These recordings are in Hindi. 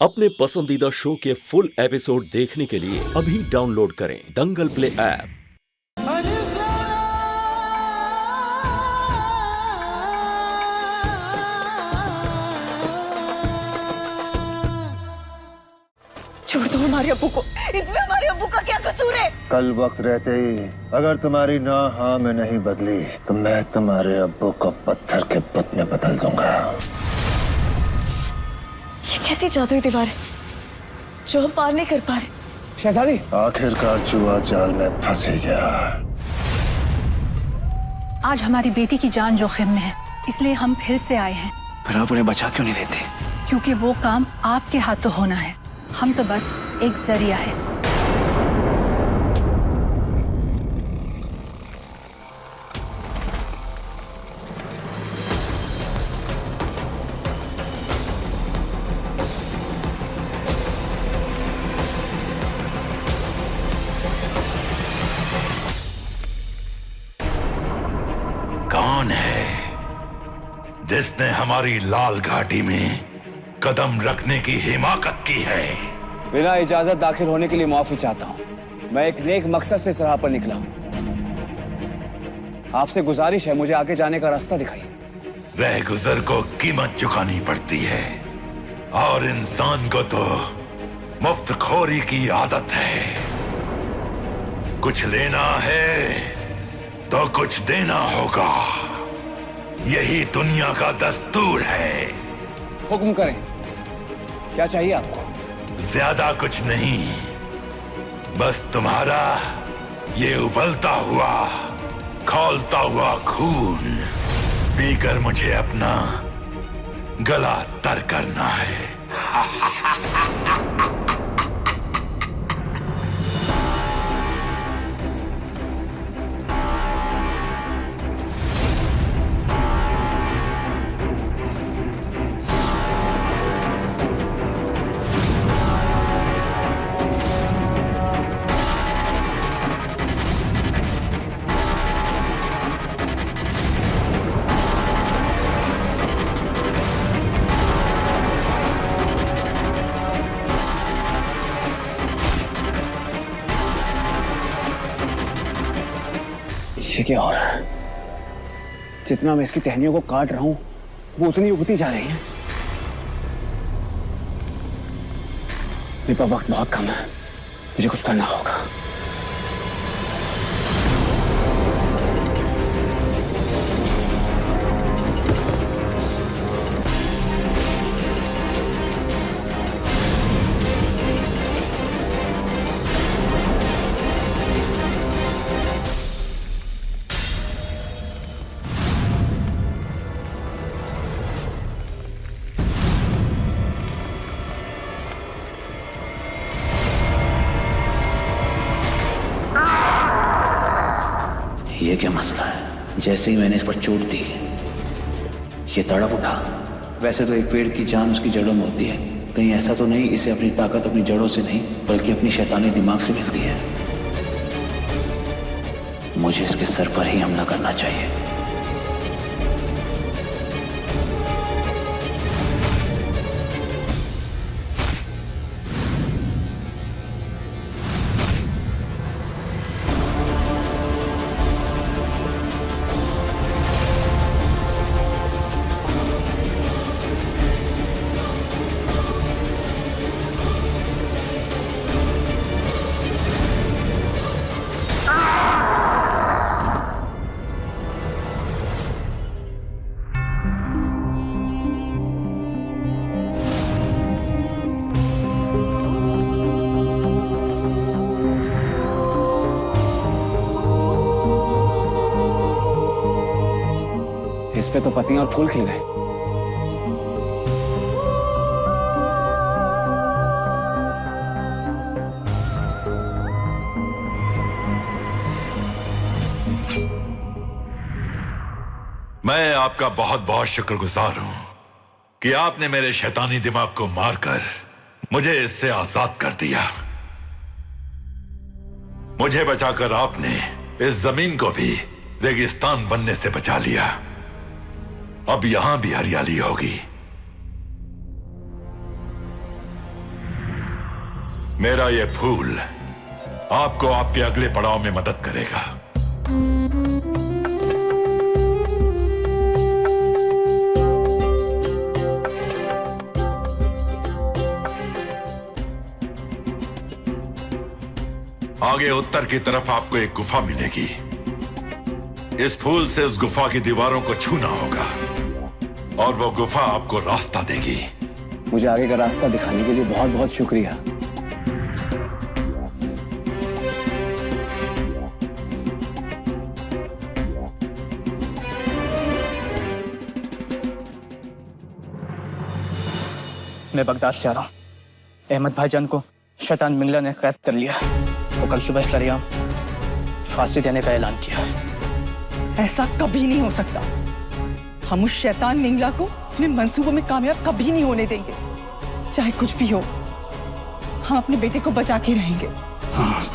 अपने पसंदीदा शो के फुल एपिसोड देखने के लिए अभी डाउनलोड करें दंगल प्ले ऐप। छोड़ दो हमारे अब्बू को। इसमें हमारे अब्बू का क्या कसूर है? कल वक्त रहते ही अगर तुम्हारी ना हाँ में नहीं बदली तो मैं तुम्हारे अब्बू को पत्थर के बुत में बदल दूंगा। ये कैसी जादुई दीवार है जो हम पार नहीं कर पा रहे? शहजादी, आखिरकार जुआ जाल में फंस ही गया। आज हमारी बेटी की जान जोखिम में है, इसलिए हम फिर से आए हैं। फिर आप उन्हें बचा क्यों नहीं लेते? क्योंकि वो काम आपके हाथों होना है, हम तो बस एक जरिया है। कौन है जिसने हमारी लाल घाटी में कदम रखने की हिमाकत की है? बिना इजाजत दाखिल होने के लिए माफी चाहता हूं। मैं एक नेक मकसद से इस राह पर निकला हूं। आपसे गुजारिश है, मुझे आगे जाने का रास्ता दिखाइए। रह गुजर को कीमत चुकानी पड़ती है और इंसान को तो मुफ्तखोरी की आदत है। कुछ लेना है तो कुछ देना होगा, यही दुनिया का दस्तूर है। हुक्म करें, क्या चाहिए आपको? ज्यादा कुछ नहीं, बस तुम्हारा ये उबलता हुआ खौलता हुआ खून पीकर मुझे अपना गला तर करना है। ये क्या हो रहा है? जितना मैं इसकी टहनियों को काट रहा हूं वो उतनी उगती जा रही है। मेरे पास वक्त बहुत कम है, मुझे कुछ करना होगा। ये क्या मसला है? जैसे ही मैंने इस पर चोट दी ये तड़प उठा। वैसे तो एक पेड़ की जान उसकी जड़ों में होती है, कहीं ऐसा तो नहीं इसे अपनी ताकत अपनी जड़ों से नहीं बल्कि अपनी शैतानी दिमाग से मिलती है। मुझे इसके सर पर ही हमला करना चाहिए। इस पे तो पत्तियां और फूल खिल गए। मैं आपका बहुत बहुत शुक्रगुजार हूं कि आपने मेरे शैतानी दिमाग को मारकर मुझे इससे आजाद कर दिया। मुझे बचाकर आपने इस जमीन को भी रेगिस्तान बनने से बचा लिया। अब यहां भी हरियाली होगी। मेरा ये फूल आपको आपके अगले पड़ाव में मदद करेगा। आगे उत्तर की तरफ आपको एक गुफा मिलेगी। इस फूल से उस गुफा की दीवारों को छूना होगा और वो गुफा आपको रास्ता देगी। मुझे आगे का रास्ता दिखाने के लिए बहुत बहुत शुक्रिया। मैं बगदाद से आ रहा हूँ। अहमद भाईजान को शैतान मिंगला ने कैद कर लिया। वो कल सुबह सरेआम फांसी देने का ऐलान किया है। ऐसा कभी नहीं हो सकता। हम उस शैतान मिंगला को अपने मंसूबों में कामयाब कभी नहीं होने देंगे। चाहे कुछ भी हो, हम अपने बेटे को बचा के रहेंगे। हाँ।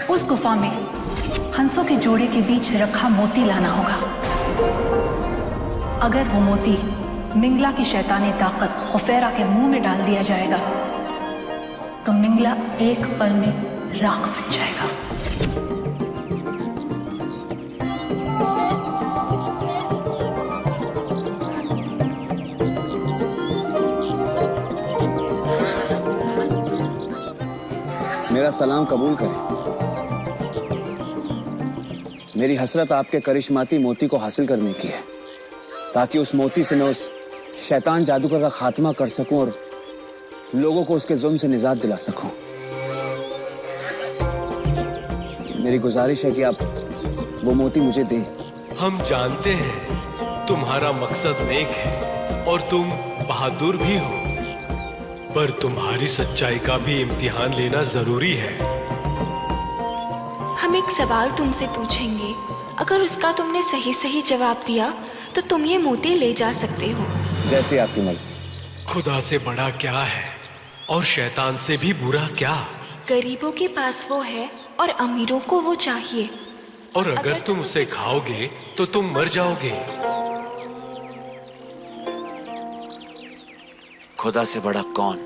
उस गुफा में हंसों के जोड़े के बीच रखा मोती लाना होगा। अगर वो मोती मिंगला की शैतानी ताकत खुफेरा के मुंह में डाल दिया जाएगा तो मिंगला एक पल में राख बन जाएगा। मेरा सलाम कबूल करें। मेरी हसरत आपके करिश्माती मोती को हासिल करने की है, ताकि उस मोती से मैं उस शैतान जादूगर का खात्मा कर सकूं और लोगों को उसके जुल्म से निजात दिला सकूं। मेरी गुजारिश है कि आप वो मोती मुझे दें। हम जानते हैं तुम्हारा मकसद नेक है और तुम बहादुर भी हो, पर तुम्हारी सच्चाई का भी इम्तिहान लेना जरूरी है। हम एक सवाल तुमसे पूछेंगे, अगर उसका तुमने सही सही जवाब दिया तो तुम ये मोती ले जा सकते हो। जैसे आपकी मर्जी। खुदा से बड़ा क्या है और शैतान से भी बुरा क्या? गरीबों के पास वो है और अमीरों को वो चाहिए। और अगर तुम उसे खाओगे तो तुम मर जाओगे। खुदा से बड़ा कौन?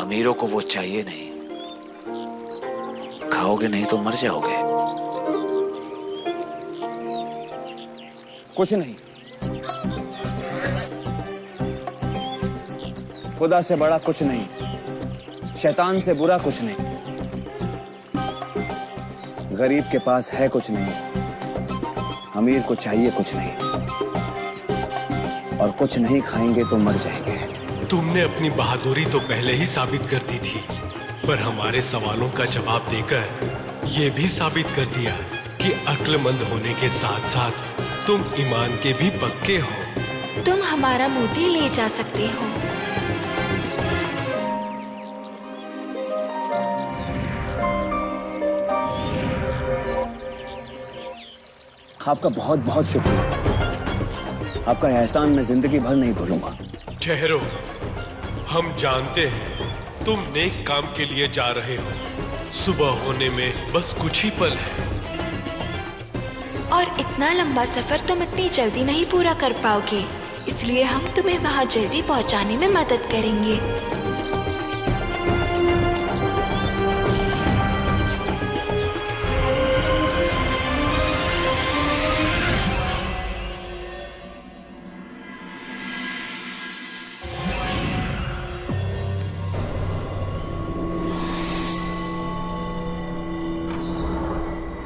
अमीरों को वो चाहिए नहीं, खाओगे नहीं तो मर जाओगे। कुछ नहीं। खुदा से बड़ा कुछ नहीं, शैतान से बुरा कुछ नहीं। गरीब के पास है कुछ नहीं, अमीर को चाहिए कुछ नहीं, और कुछ नहीं खाएंगे तो मर जाएंगे। तुमने अपनी बहादुरी तो पहले ही साबित कर दी थी, पर हमारे सवालों का जवाब देकर ये भी साबित कर दिया कि अक्लमंद होने के साथ साथ तुम ईमान के भी पक्के हो। तुम हमारा मोती ले जा सकते हो। आपका बहुत बहुत शुक्रिया। आपका एहसान मैं जिंदगी भर नहीं भूलूंगा। ठहरो, हम जानते हैं तुम नेक काम के लिए जा रहे हो। सुबह होने में बस कुछ ही पल है, और इतना लंबा सफर तुम इतनी जल्दी नहीं पूरा कर पाओगे, इसलिए हम तुम्हें वहां जल्दी पहुंचाने में मदद करेंगे।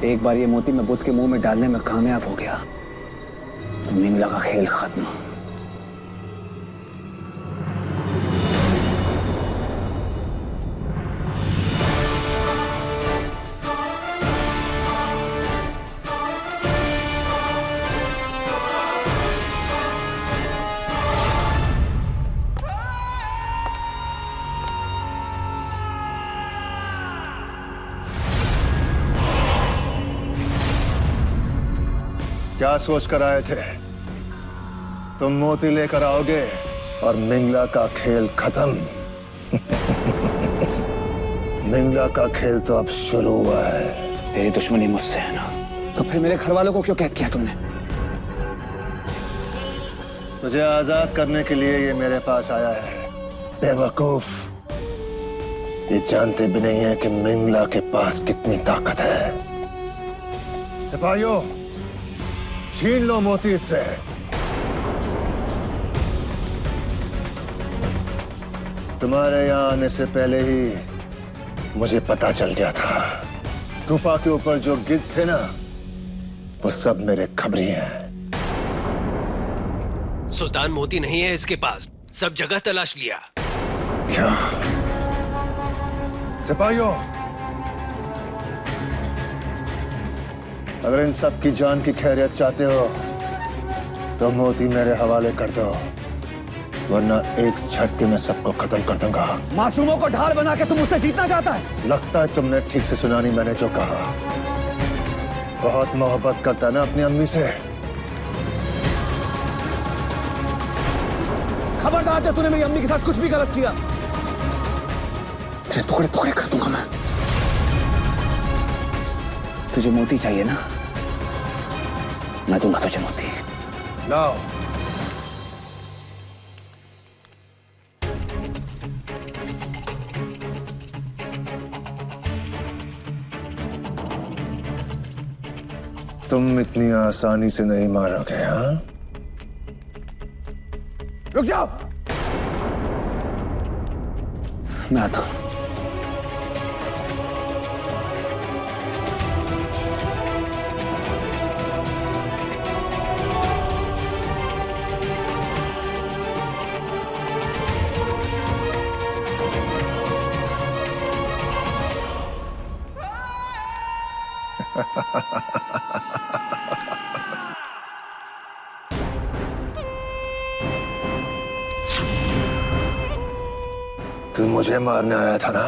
एक बार ये मोती मैं बुद्ध के मुंह में डालने में कामयाब हो गया तो मिंगला का खेल खत्म। क्या सोच कर आए थे? तुम मोती लेकर आओगे और मिंगला का खेल खत्म। मिंगला का खेल तो अब शुरू हुआ है। तेरी दुश्मनी मुझसे है ना, तो फिर मेरे घर वालों को क्यों कैद किया तुमने? तुझे आजाद करने के लिए ये मेरे पास आया है। बेवकूफ, ये जानते भी नहीं है कि मिंगला के पास कितनी ताकत है। सिपाहियों, छीन लो मोती इससे। तुम्हारे यहां आने से पहले ही मुझे पता चल गया था। गुफा के ऊपर जो गिद्ध थे ना, वो सब मेरे खबरी हैं। सुल्तान मोती नहीं है इसके पास, सब जगह तलाश लिया। क्या? सिपाहियों, अगर इन सब की जान की खैरियत चाहते हो तो मोती मेरे हवाले कर दो, वरना एक झटके में सबको खत्म कर दूंगा। मासूमों को ढाल बना के तुम उससे जीतना चाहता है? लगता है तुमने ठीक से सुना नहीं मैंने जो कहा। बहुत मोहब्बत करता है ना अपनी अम्मी से। खबरदार जब तूने मेरी अम्मी के साथ कुछ भी गलत किया, तेरे टुकड़े टुकड़े कर दूंगा मैं। तुझे मोती चाहिए ना? मैं दूंगा तुझे मोती। लाओ। तुम इतनी आसानी से नहीं मारोगे, हाँ? रुक जाओ, मैं आता हूं। तू मुझे मारने आया था ना?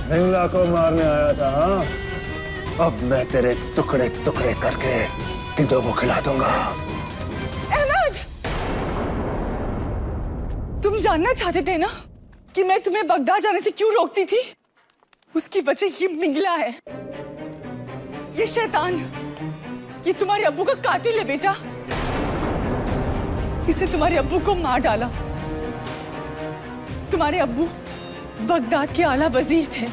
मिंगला को मारने आया था, हाँ? अब मैं तेरे टुकड़े टुकड़े करके गिद्धों को खिला दूंगा। अहमद, तुम जानना चाहते थे ना कि मैं तुम्हें बगदाद जाने से क्यों रोकती थी? उसकी वजह ये मिंगला है, ये शैतान, ये तुम्हारे अब्बू का कातिल है बेटा। इसे तुम्हारे अब्बू को मार डाला। तुम्हारे अब्बू बगदाद के आला वजीर थे।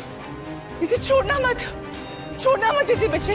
इसे छोड़ना मत इसे बच्चे।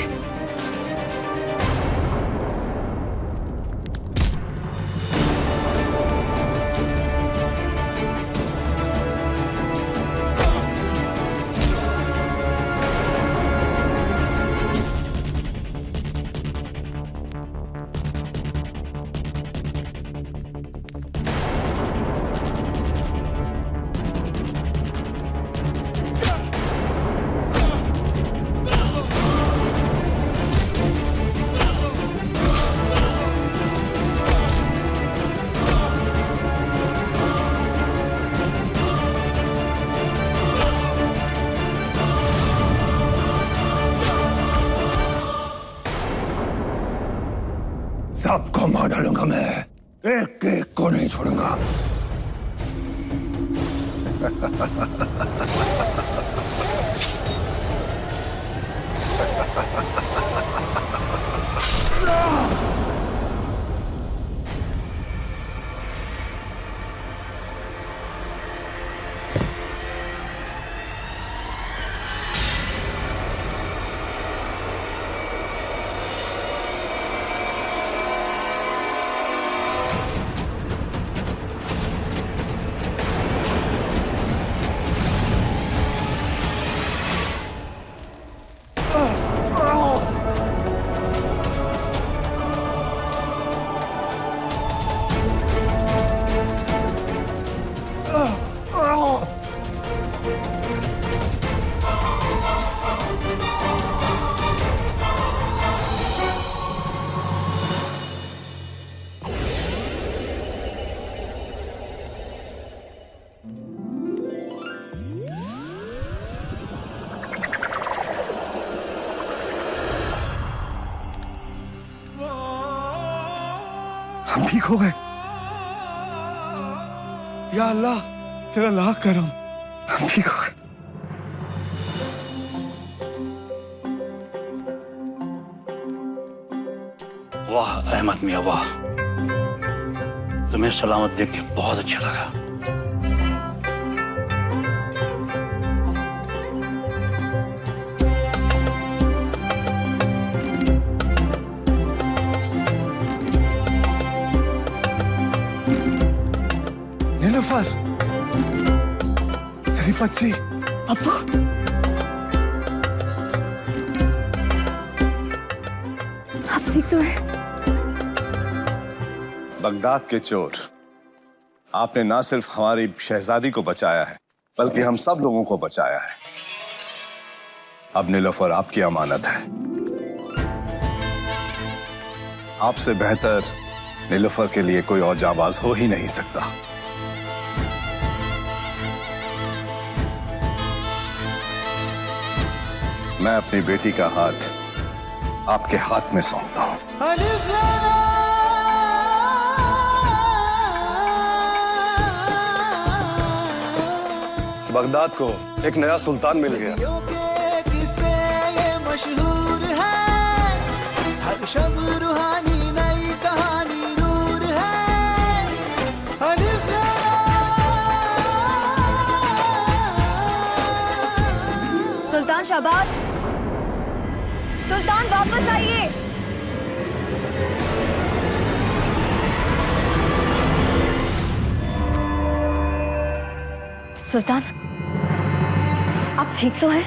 सबको मार डालूंगा मैं, एक एक को नहीं छोड़ूंगा। हम ठीक हो गए। या अल्लाह, तेरा लाख करम, हम ठीक हो गए। वाह अहमद मियां वाह, तुम्हें सलामत देख के बहुत अच्छा लगा। नीलूफर, तेरी बच्ची अब्बू। आप ठीक तो है? बगदाद के चोर, आपने ना सिर्फ हमारी शहजादी को बचाया है बल्कि हम सब लोगों को बचाया है। अब नीलूफर आपकी अमानत है। आपसे बेहतर नीलूफर के लिए कोई और जाबाज हो ही नहीं सकता। मैं अपनी बेटी का हाथ आपके हाथ में सौंपता हूं। बगदाद को एक नया सुल्तान मिल गया। मशहूर है हर शब रूहानी नई कहानी नूर है। सुल्तान शाहबाज, सुल्तान वापस आइए। सुल्तान, आप ठीक तो हैं?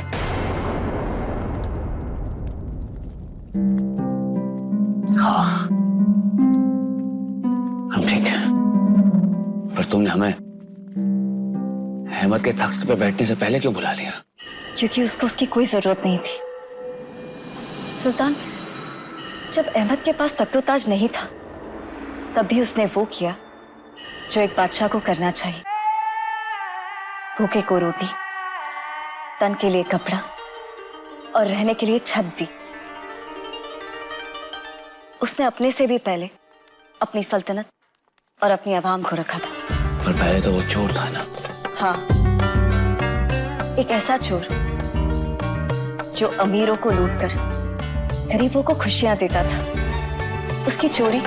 हाँ, हम ठीक हैं। पर तुमने हमें अहमद के तख्त पे बैठने से पहले क्यों बुला लिया? क्योंकि उसको उसकी कोई जरूरत नहीं थी। सुल्तान, जब अहमद के पास तख्तो-ताज नहीं था तब भी उसने वो किया जो एक बादशाह को करना चाहिए। भूखे को रोटी, तन के लिए कपड़ा और रहने के लिए छत दी। उसने अपने से भी पहले अपनी सल्तनत और अपनी आवाम को रखा था। पर पहले तो वो चोर था ना। हाँ, एक ऐसा चोर जो अमीरों को लूटकर गरीबों को खुशियां देता था। उसकी चोरी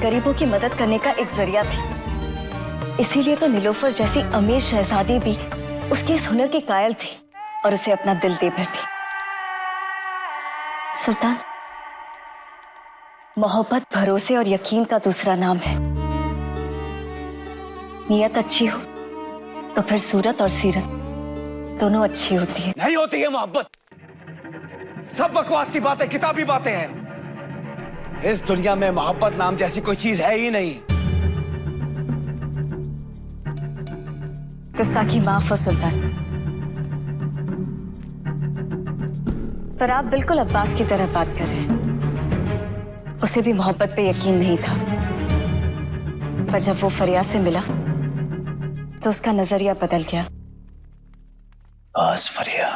गरीबों की मदद करने का एक जरिया थी। इसीलिए तो नीलूफर जैसी अमीर शहजादी भी उसके इस हुनर की कायल थी और उसे अपना दिल दे बैठी। सुल्तान, मोहब्बत भरोसे और यकीन का दूसरा नाम है। नीयत अच्छी हो तो फिर सूरत और सीरत दोनों अच्छी होती है। नहीं होती है मोहब्बत, सब बकवास की बातें, किताबी बातें हैं। इस दुनिया में मोहब्बत नाम जैसी कोई चीज है ही नहीं। गुस्ताखी माफ हो सुल्तान, पर आप बिल्कुल अब्बास की तरह बात कर रहे हैं। उसे भी मोहब्बत पे यकीन नहीं था, पर जब वो फरिया से मिला तो उसका नजरिया बदल गया। अब्बास फरिया,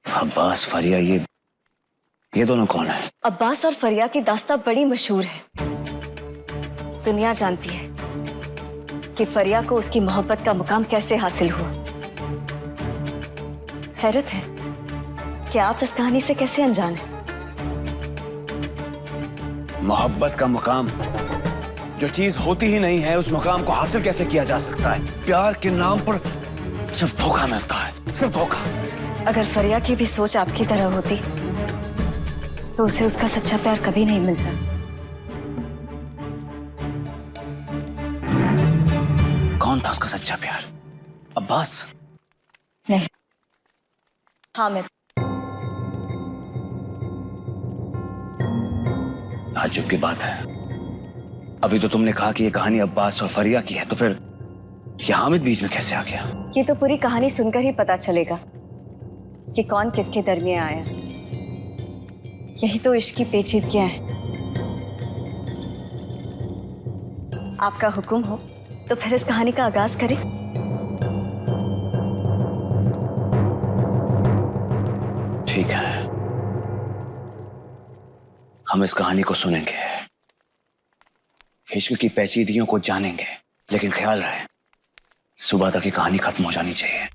अब्बास फरिया, ये दोनों कौन है? अब्बास और फरिया की दास्तां बड़ी मशहूर है। दुनिया जानती है कि फरिया को उसकी मोहब्बत का मुकाम कैसे हासिल हुआ। हैरत है कि आप इस कहानी से कैसे अनजान हैं। मोहब्बत का मुकाम, जो चीज होती ही नहीं है, उस मुकाम को हासिल कैसे किया जा सकता है? प्यार के नाम पर सिर्फ धोखा मिलता है, सिर्फ धोखा। अगर फरिया की भी सोच आपकी तरह होती तो उसे उसका सच्चा प्यार कभी नहीं मिलता। कौन था उसका सच्चा प्यार? अब्बास? नहीं, हामिद। ताज्जुब की बात है, अभी तो तुमने कहा कि ये कहानी अब्बास और फरिया की है, तो फिर ये हामिद बीच में कैसे आ गया? ये तो पूरी कहानी सुनकर ही पता चलेगा कि कौन किसके दरमियान आया। यही तो इश्क की पेचीदगियां हैं। आपका हुक्म हो तो फिर इस कहानी का आगाज करें। ठीक है, हम हम इस कहानी को सुनेंगे, इश्क की पेचीदगियों को जानेंगे, लेकिन ख्याल रहे सुबह तक की कहानी खत्म हो जानी चाहिए।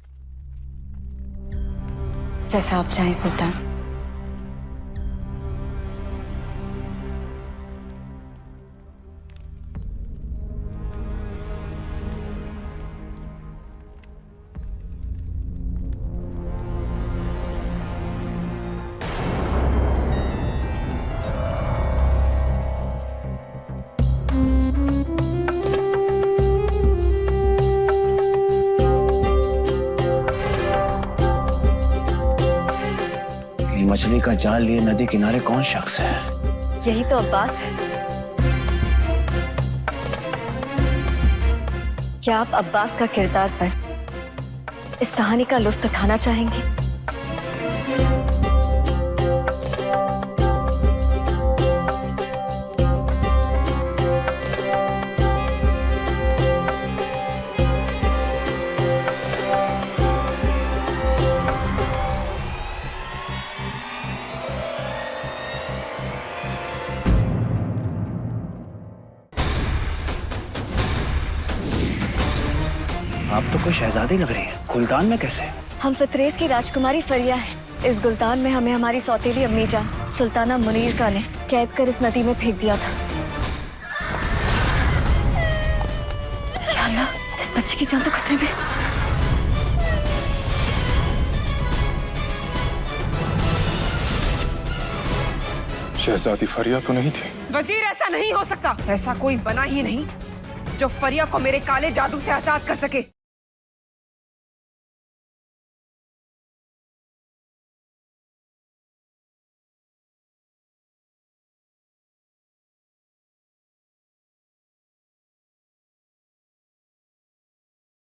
जैसा आप चाहें सुल्तान। मछली का जाल लिए नदी किनारे कौन शख्स है? यही तो अब्बास है। क्या आप अब्बास का किरदार पर इस कहानी का लुत्फ उठाना चाहेंगे? आप तो कोई शहजादी लग रही है। गुलदान में कैसे? हम फतरेज की राजकुमारी फरिया हैं। इस गुलदान में हमें हमारी सौतेली अम्मी जान सुल्ताना मुनीर का ने कैद कर इस नदी में फेंक दिया था। या अल्लाह, इस बच्चे की जान तो खतरे में। शहजादी फरिया तो नहीं थी? वजीर, ऐसा नहीं हो सकता। ऐसा कोई बना ही नहीं जो फरिया को मेरे काले जादू से आजाद कर सके।